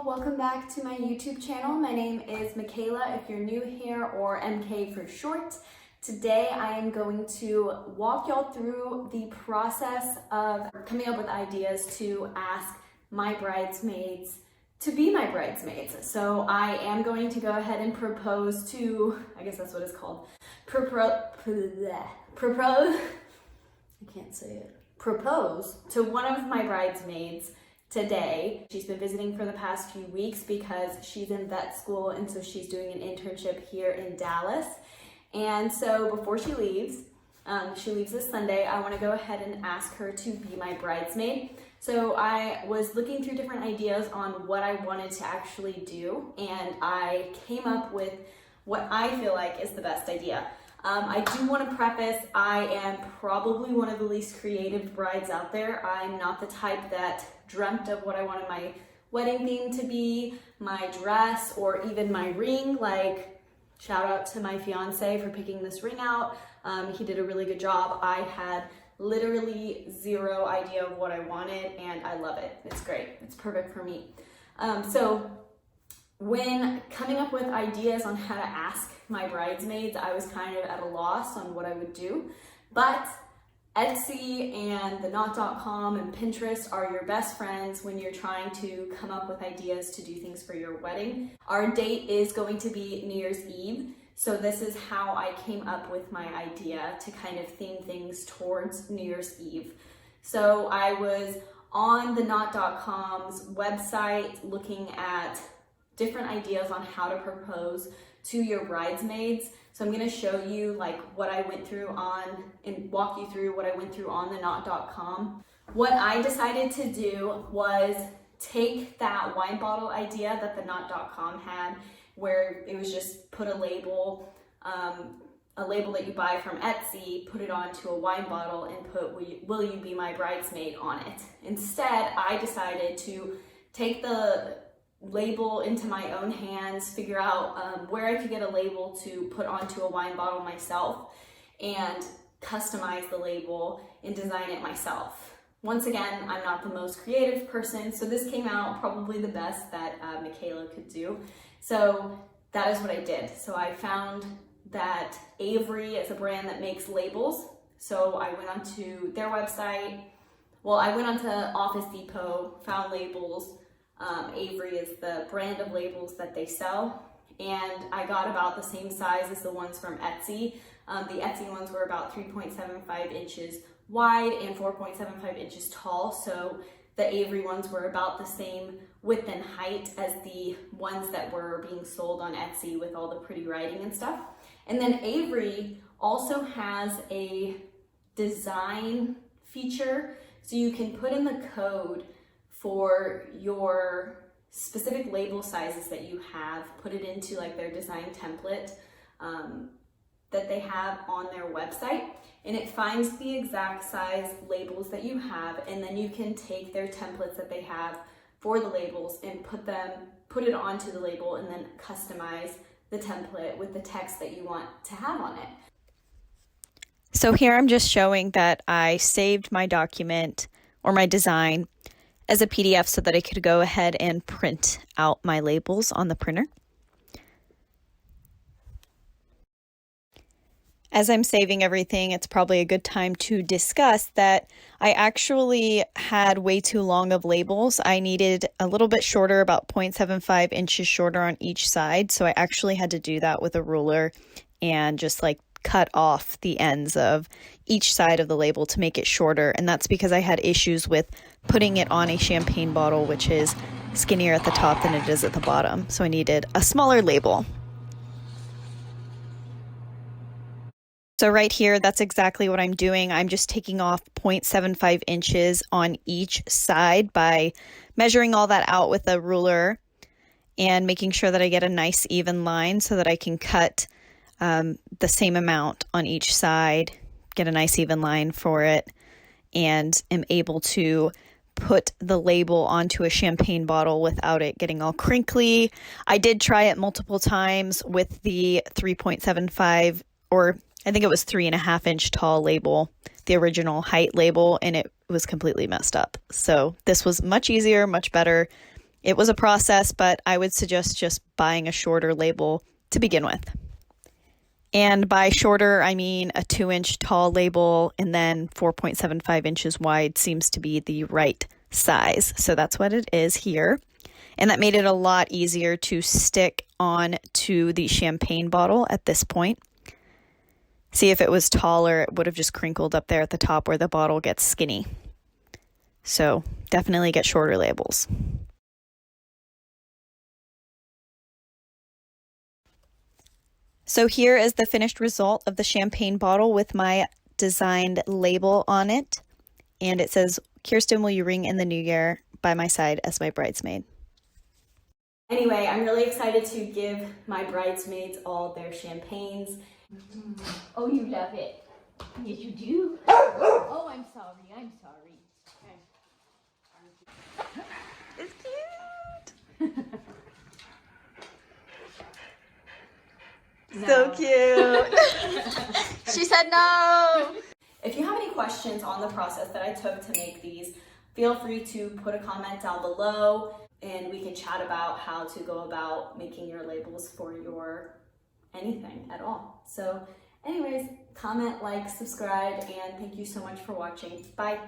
all, welcome back to my YouTube channel. My name is Michaela if you're new here, or MK for short. Today I am going to walk y'all through the process of coming up with ideas to ask my bridesmaids to be my bridesmaids. So I am going to go ahead and propose to, I guess that's what it's called, propose to one of my bridesmaids today. She's been visiting for the past few weeks because she's in vet school, and so she's doing an internship here in Dallas. And so before she leaves this Sunday, I want to go ahead and ask her to be my bridesmaid. So I was looking through different ideas on what I wanted to actually do, and I came up with what I feel like is the best idea. I do want to preface, I am probably one of the least creative brides out there. I'm not the type that dreamt of what I wanted my wedding theme to be, my dress, or even my ring. Like, shout out to my fiance for picking this ring out. He did a really good job. I had literally zero idea of what I wanted, and I love it. It's great. It's perfect for me. So when coming up with ideas on how to ask my bridesmaids, I was kind of at a loss on what I would do. But Etsy and the knot.com and Pinterest are your best friends when you're trying to come up with ideas to do things for your wedding. Our date is going to be New Year's Eve, so this is how I came up with my idea to kind of theme things towards New Year's Eve. So I was on the knot.com's website looking at different ideas on how to propose to your bridesmaids. So I'm going to show you like what I went through on and walk you through what I went through on the knot.com. What I decided to do was take that wine bottle idea that the knot.com had, where it was just put a label that you buy from Etsy, put it onto a wine bottle and put will you be my bridesmaid on it. Instead, I decided to take the label into my own hands, figure out where I could get a label to put onto a wine bottle myself, and customize the label and design it myself. Once again, I'm not the most creative person, so this came out probably the best that Michaela could do. So that is what I did. So I found that Avery is a brand that makes labels. So I went onto their website. Well, I went onto Office Depot, found labels. Avery is the brand of labels that they sell, and I got about the same size as the ones from Etsy. The Etsy ones were about 3.75 inches wide and 4.75 inches tall, so the Avery ones were about the same width and height as the ones that were being sold on Etsy with all the pretty writing and stuff. And then Avery also has a design feature, so you can put in the code for your specific label sizes that you have, put it into like their design template that they have on their website, and it finds the exact size labels that you have, and then you can take their templates that they have for the labels and put it onto the label, and then customize the template with the text that you want to have on it. So here I'm just showing that I saved my document or my design as a PDF so that I could go ahead and print out my labels on the printer. As I'm saving everything, it's probably a good time to discuss that I actually had way too long of labels. I needed a little bit shorter, about 0.75 inches shorter on each side. So I actually had to do that with a ruler and just like cut off the ends of each side of the label to make it shorter. And that's because I had issues with putting it on a champagne bottle, which is skinnier at the top than it is at the bottom. So I needed a smaller label. So right here, that's exactly what I'm doing. I'm just taking off 0.75 inches on each side by measuring all that out with a ruler and making sure that I get a nice even line so that I can cut the same amount on each side, get a nice even line for it, and am able to put the label onto a champagne bottle without it getting all crinkly. I did try it multiple times with the 3.75, or I think it was 3.5 inch tall label, the original height label, and it was completely messed up. So this was much easier, much better, It was a process, but I would suggest just buying a shorter label to begin with. And by shorter, I mean a 2-inch tall label, and then 4.75 inches wide seems to be the right size. So that's what it is here. And that made it a lot easier to stick on to the champagne bottle at this point. See, if it was taller, it would have just crinkled up there at the top where the bottle gets skinny. So definitely get shorter labels. So here is the finished result of the champagne bottle with my designed label on it. And it says, "Kirsten, will you ring in the new year by my side as my bridesmaid?" Anyway, I'm really excited to give my bridesmaids all their champagnes. Oh, you love it. Yes, you do. Oh, I'm sorry. I'm sorry. It's cute. So cute. She said no. If you have any questions on the process that I took to make these, feel free to put a comment down below and we can chat about how to go about making your labels for your anything at all. So anyways, comment, like, subscribe, and thank you so much for watching. Bye.